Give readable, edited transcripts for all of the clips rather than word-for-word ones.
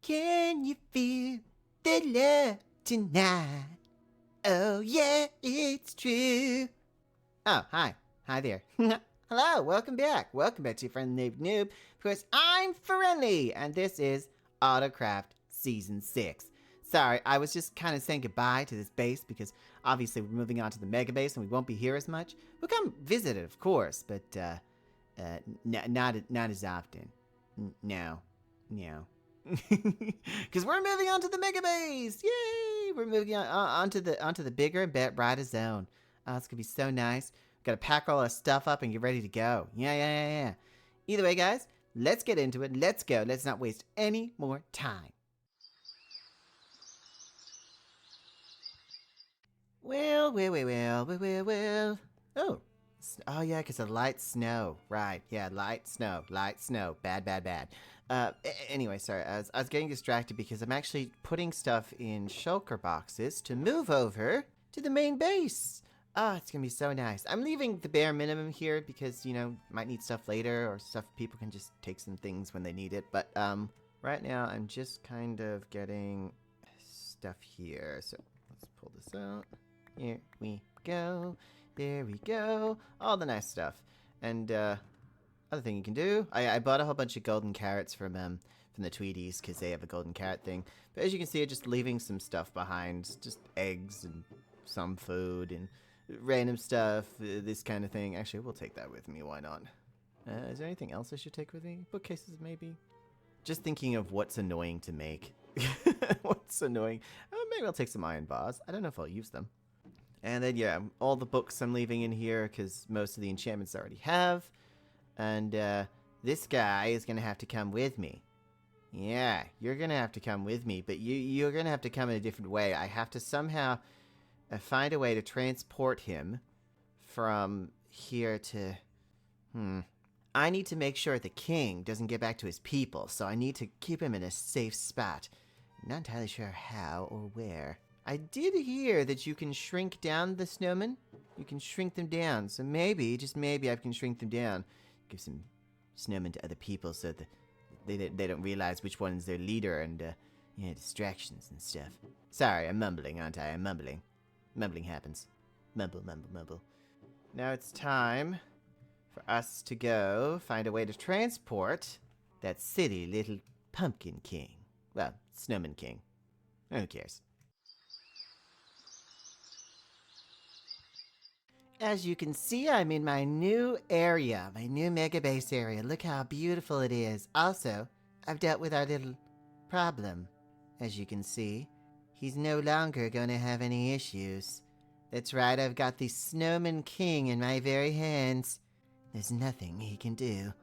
Can you feel the love tonight? Oh yeah, it's true. Oh, hi. Hi there. Hello, welcome back. Welcome back to your friend Noob. Because I'm Friendly, and this is Autocraft Season 6. Sorry, I was just kind of saying goodbye to this base because obviously we're moving on to the mega base and we won't be here as much. We'll come visit it, of course, but not as often. No. Because we're moving on to the mega base. Yay! We're moving onto the bigger and brighter zone. Oh, it's gonna be so nice. Gotta pack all our stuff up and get ready to go. Yeah. Either way, guys, let's get into it. Let's go. Let's not waste any more time. Well. Oh yeah, because of light snow. Right, yeah, light snow. Bad. Anyway, sorry, I was getting distracted because I'm actually putting stuff in shulker boxes to move over to the main base. Oh, it's gonna be so nice. I'm leaving the bare minimum here because, might need stuff later or stuff people can just take some things when they need it. But, right now I'm just kind of getting stuff here. So let's pull this out. Here we go. There we go. All the nice stuff. And, other thing you can do, I bought a whole bunch of golden carrots from the Tweedies because they have a golden carrot thing. But as you can see, I'm just leaving some stuff behind, just eggs and some food and random stuff, this kind of thing. Actually, we'll take that with me. Why not? Is there anything else I should take with me? Bookcases, maybe? Just thinking of what's annoying to make. What's annoying? Oh, maybe I'll take some iron bars. I don't know if I'll use them. And then, yeah, all the books I'm leaving in here because most of the enchantments I already have. And this guy is going to have to come with me. Yeah, you're going to have to come with me, but you're going to have to come in a different way. I have to somehow find a way to transport him from here to... I need to make sure the king doesn't get back to his people, so I need to keep him in a safe spot. Not entirely sure how or where. I did hear that you can shrink down the snowmen. You can shrink them down, so maybe, just maybe I can shrink them down. Give some snowmen to other people so that they don't realize which one's their leader and, distractions and stuff. Sorry, I'm mumbling, aren't I? I'm mumbling. Mumbling happens. Mumble. Now it's time for us to go find a way to transport that silly little pumpkin king. Well, snowman king. Who cares? As you can see, I'm in my new area, my new mega base area. Look how beautiful it is. Also, I've dealt with our little problem. As you can see, he's no longer going to have any issues. That's right, I've got the Snowman King in my very hands. There's nothing he can do.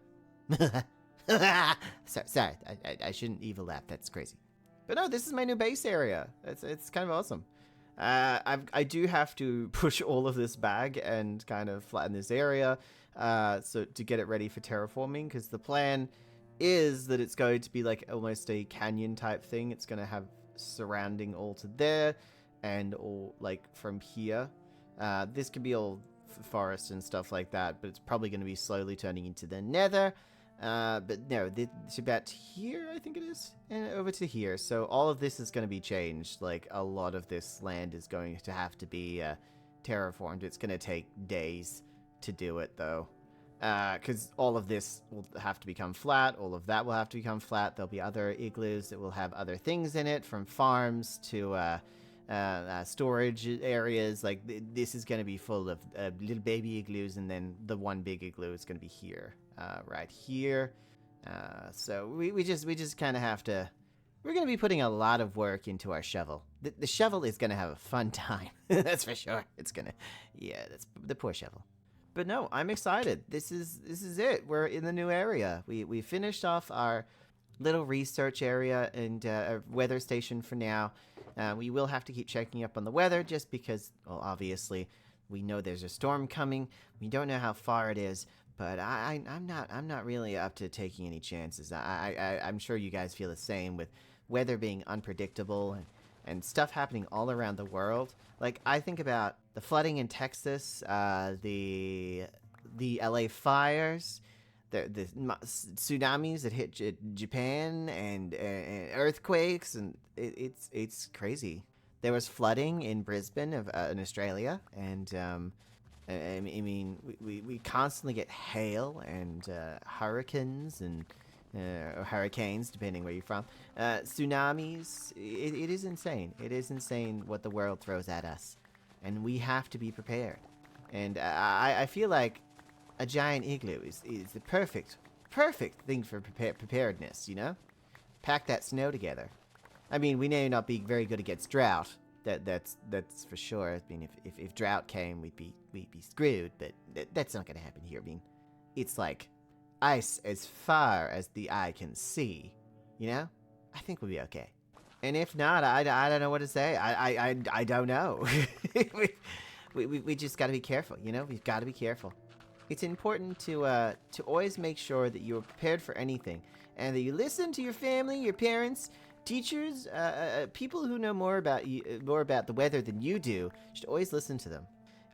Sorry, I shouldn't evil laugh, that's crazy. But no, this is my new base area. It's kind of awesome. I do have to push all of this back and kind of flatten this area so to get it ready for terraforming, because the plan is that it's going to be like almost a canyon type thing. It's going to have surrounding all to there and all like from here. This could be all forest and stuff like that, but it's probably going to be slowly turning into the Nether. But no, it's about here, I think it is, and over to here. So all of this is going to be changed. Like, a lot of this land is going to have to be terraformed. It's going to take days to do it, though. Because all of this will have to become flat. All of that will have to become flat. There'll be other igloos that will have other things in it, from farms to storage areas. Like, this is going to be full of little baby igloos, and then the one big igloo is going to be here. Right here. So we just kind of have to... We're going to be putting a lot of work into our shovel. The shovel is going to have a fun time. That's for sure. It's going to... Yeah, that's the poor shovel. But no, I'm excited. This is it. We're in the new area. We finished off our little research area and a weather station for now. We will have to keep checking up on the weather just because, well, obviously, we know there's a storm coming. We don't know how far it is. But I'm not really up to taking any chances. I'm sure you guys feel the same with weather being unpredictable and stuff happening all around the world. Like, I think about the flooding in Texas, the LA fires, the tsunamis that hit Japan and earthquakes, and it's crazy. There was flooding in Brisbane in Australia, and I mean we constantly get hail and hurricanes and or hurricanes, depending where you're from. Tsunamis. It is insane. It is insane what the world throws at us, and we have to be prepared. And I feel like a giant igloo is the perfect thing for preparedness, you know? Pack that snow together. I mean, we may not be very good against drought. That's for sure. I mean, if drought came, we'd be screwed, but that's not going to happen here. I mean, it's like ice as far as the eye can see, you know? I think we'll be okay. And if not, I don't know what to say. I don't know. we just got to be careful, you know? We've got to be careful. It's important to always make sure that you are prepared for anything, and that you listen to your family, your parents, teachers, people who know more about the weather than you do. You should always listen to them.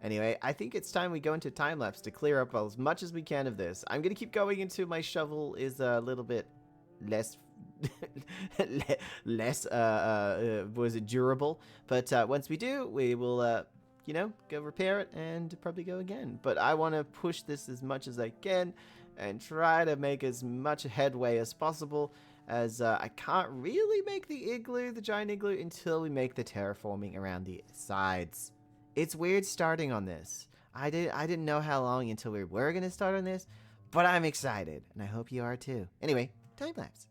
Anyway, I think it's time we go into time-lapse to clear up as much as we can of this. I'm going to keep going until my shovel is a little bit less durable. But once we do, we will, go repair it and probably go again. But I want to push this as much as I can and try to make as much headway as possible, as I can't really make the giant igloo, until we make the terraforming around the sides. It's weird starting on this. I didn't know how long until we were going to start on this, but I'm excited, and I hope you are too. Anyway, time-lapse.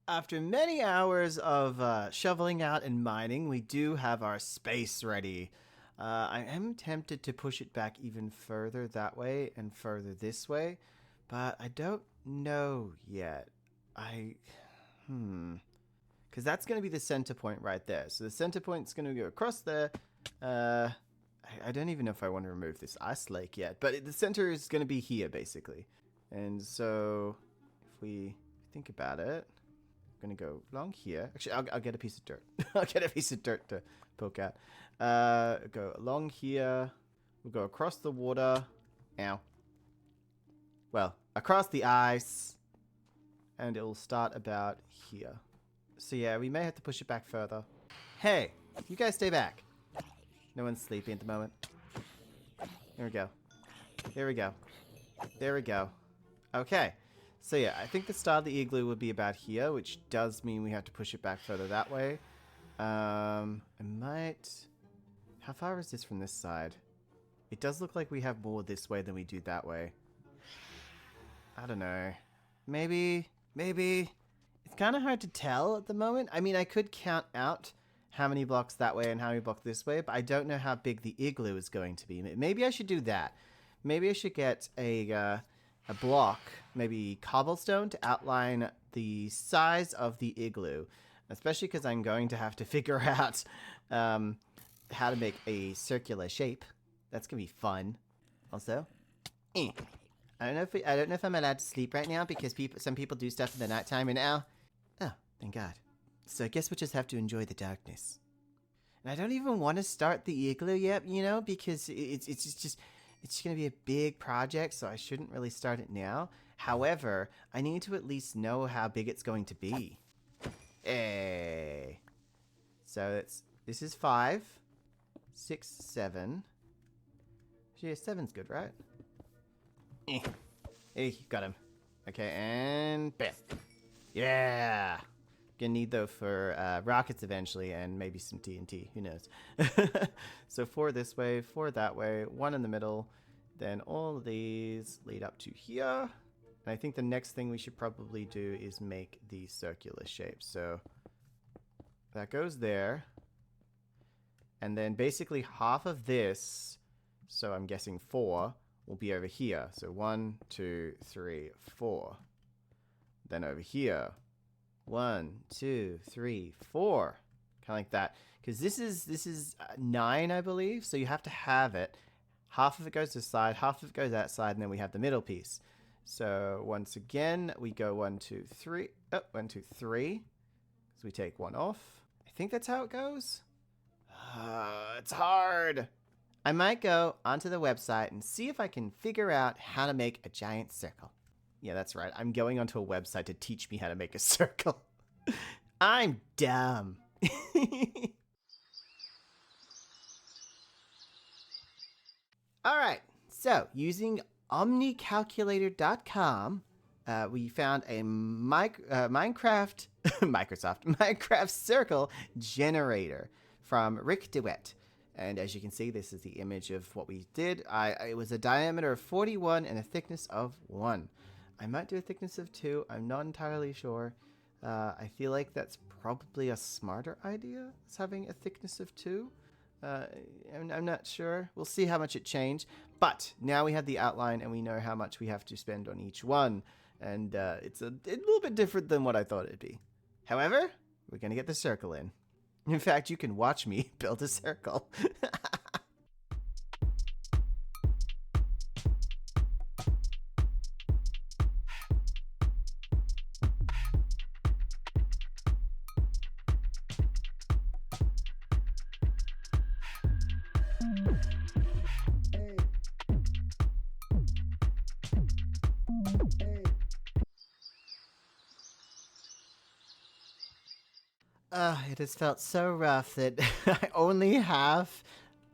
After many hours of shoveling out and mining, we do have our space ready. I am tempted to push it back even further that way and further this way, but I don't know yet. Because that's going to be the center point right there. So the center point's going to go across there. I don't even know if I want to remove this ice lake yet, but the center is going to be here, basically. And so if we think about it, I'm going to go along here. Actually, I'll get a piece of dirt. I'll get a piece of dirt to poke out. Go along here. We'll go across the water. Ow. Well, across the ice. And it'll start about here. So yeah, we may have to push it back further. Hey, you guys stay back. No one's sleeping at the moment. There we go. There we go. There we go. Okay. So yeah, I think the start of the igloo would be about here, which does mean we have to push it back further that way. I might... How far is this from this side? It does look like we have more this way than we do that way. I don't know. Maybe... It's kind of hard to tell at the moment. I mean, I could count out how many blocks that way and how many blocks this way, but I don't know how big the igloo is going to be. Maybe I should do that. Maybe I should get a block, maybe cobblestone, to outline the size of the igloo, especially because I'm going to have to figure out how to make a circular shape. That's gonna be fun. Also, I don't know if I'm allowed to sleep right now because some people do stuff in the nighttime, and now, oh, thank God. So I guess we'll just have to enjoy the darkness. And I don't even want to start the igloo yet, you know, because it's gonna be a big project, so I shouldn't really start it now. However, I need to at least know how big it's going to be. Hey. So this is 5, 6, 7. Yeah, 7's good, right? Hey, got him. Okay, and bam. Yeah. Gonna need though for rockets eventually, and maybe some TNT. Who knows? So 4 this way, 4 that way, 1 in the middle. Then all of these lead up to here. And I think the next thing we should probably do is make the circular shape. So that goes there. And then basically half of this, so I'm guessing 4, will be over here. So 1, 2, 3, 4. Then over here, 1, 2, 3, 4. Kind of like that. Because this is 9, I believe. So you have to have it. Half of it goes this side, half of it goes that side, and then we have the middle piece. So once again, we go 1, 2, 3. Oh, 1, 2, 3. So we take 1 off. I think that's how it goes. It's hard. I might go onto the website and see if I can figure out how to make a giant circle. Yeah, that's right. I'm going onto a website to teach me how to make a circle. I'm dumb. All right. So using omnicalculator.com, we found a Minecraft circle generator from Rick DeWitt. And as you can see, this is the image of what we did. It was a diameter of 41 and a thickness of 1. I might do a thickness of 2. I'm not entirely sure. I feel like that's probably a smarter idea, is having a thickness of 2. I'm not sure. We'll see how much it changed. But now we have the outline and we know how much we have to spend on each one. And it's a little bit different than what I thought it'd be. However, we're going to get the circle in. In fact, you can watch me build a circle. It has felt so rough that only half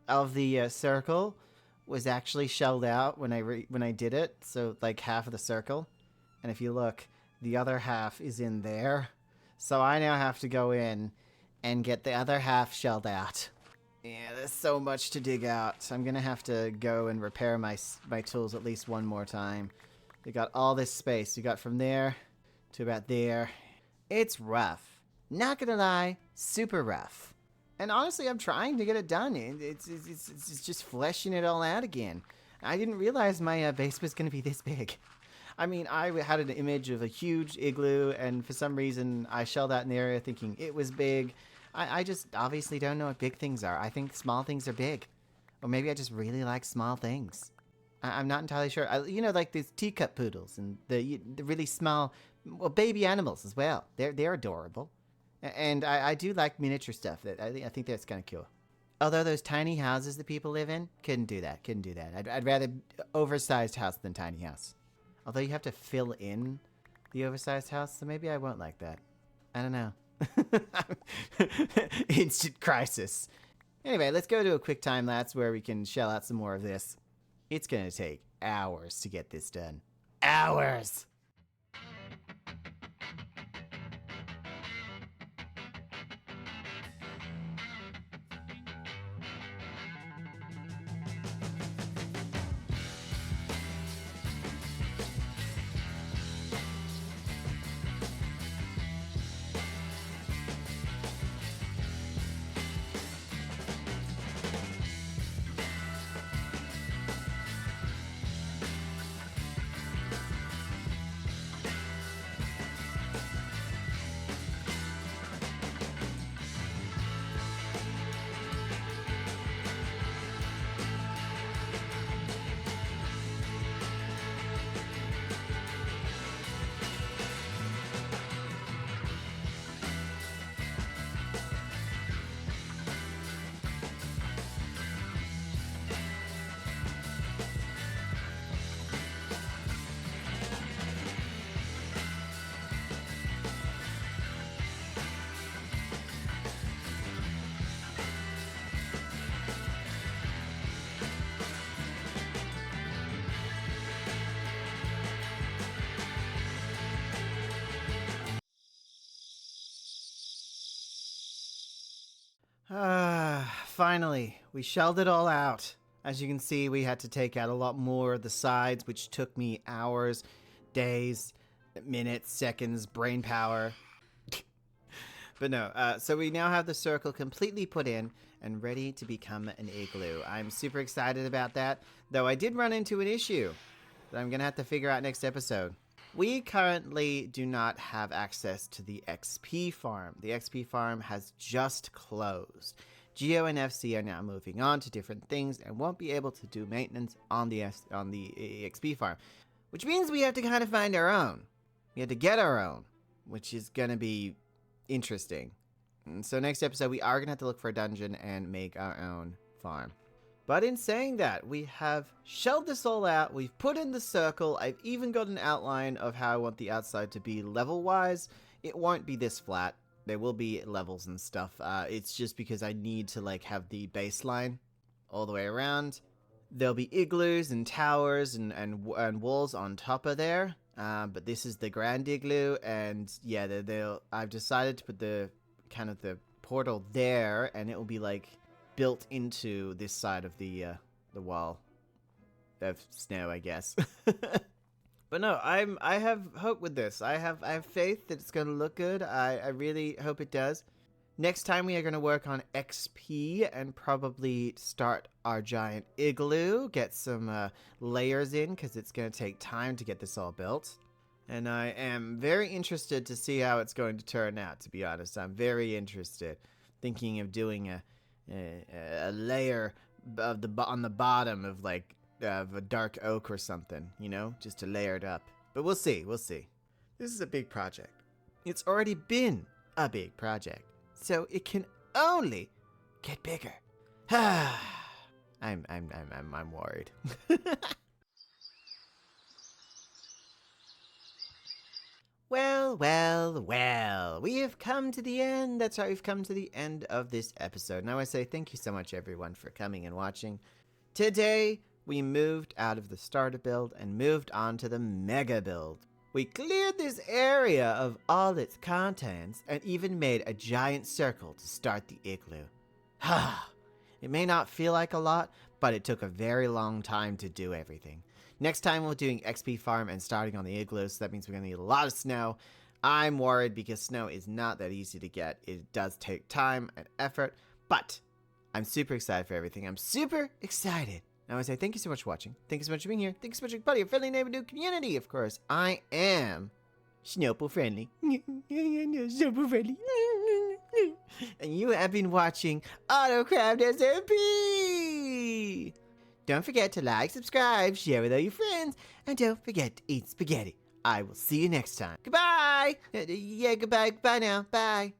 of the circle was actually shelled out when I did it. So like half of the circle, and if you look, the other half is in there. So I now have to go in and get the other half shelled out. Yeah, there's so much to dig out. So I'm gonna have to go and repair my tools at least one more time. We got all this space. We got from there to about there. It's rough. Not gonna lie, super rough. And honestly, I'm trying to get it done. It's just fleshing it all out again. I didn't realize my base was gonna be this big. I mean, I had an image of a huge igloo, and for some reason, I shelled out in the area thinking it was big. I just obviously don't know what big things are. I think small things are big. Or maybe I just really like small things. I'm not entirely sure. You know, like these teacup poodles and the really small, well, baby animals as well. They're adorable. And I do like miniature stuff. I think that's kind of cool. Although those tiny houses that people live in, couldn't do that. I'd rather oversized house than tiny house. Although you have to fill in the oversized house, so maybe I won't like that. I don't know. Instant crisis. Anyway, let's go to a quick time lapse where we can shell out some more of this. It's gonna take hours to get this done. Hours! Finally, we shelled it all out. As you can see, we had to take out a lot more of the sides, which took me hours, days, minutes, seconds, brain power. But no, so we now have the circle completely put in and ready to become an igloo. I'm super excited about that, though I did run into an issue that I'm going to have to figure out next episode. We currently do not have access to the XP farm. The XP farm has just closed. Geo and FC are now moving on to different things and won't be able to do maintenance on the XP farm, which means we have to kind of find our own. We have to get our own, which is going to be interesting. And so next episode, we are going to have to look for a dungeon and make our own farm. But in saying that, we have shelled this all out. We've put in the circle. I've even got an outline of how I want the outside to be level-wise. It won't be this flat. There will be levels and stuff. It's just because I need to like have the baseline all the way around. There'll be igloos and towers and walls on top of there. But this is the grand igloo, and yeah, I've decided to put the kind of the portal there, and it will be like built into this side of the wall of snow, I guess. But no, I have hope with this. I have faith that it's going to look good. I really hope it does. Next time we are going to work on XP and probably start our giant igloo, get some layers in because it's going to take time to get this all built. And I am very interested to see how it's going to turn out, to be honest. I'm very interested. Thinking of doing a layer of on the bottom of like of a dark oak or something, you know, just to layer it up. But we'll see. This is a big project. It's already been a big project, so it can only get bigger. I'm worried. Well, we have come to the end. That's right, we've come to the end of this episode. Now I say thank you so much, everyone, for coming and watching. Today, we moved out of the starter build and moved on to the mega build. We cleared this area of all its contents and even made a giant circle to start the igloo. It may not feel like a lot, but it took a very long time to do everything. Next time we're doing XP farm and starting on the igloo, so that means we're going to need a lot of snow. I'm worried because snow is not that easy to get. It does take time and effort, but I'm super excited for everything. I'm super excited. Now I say thank you so much for watching. Thank you so much for being here. Thank you so much for being part of your friendly neighborhood community, of course. I am Snowple Friendly. Snowple Friendly. And you have been watching Autocraft SMP. Don't forget to like, subscribe, share with all your friends, and don't forget to eat spaghetti. I will see you next time. Goodbye! Yeah, goodbye now. Bye.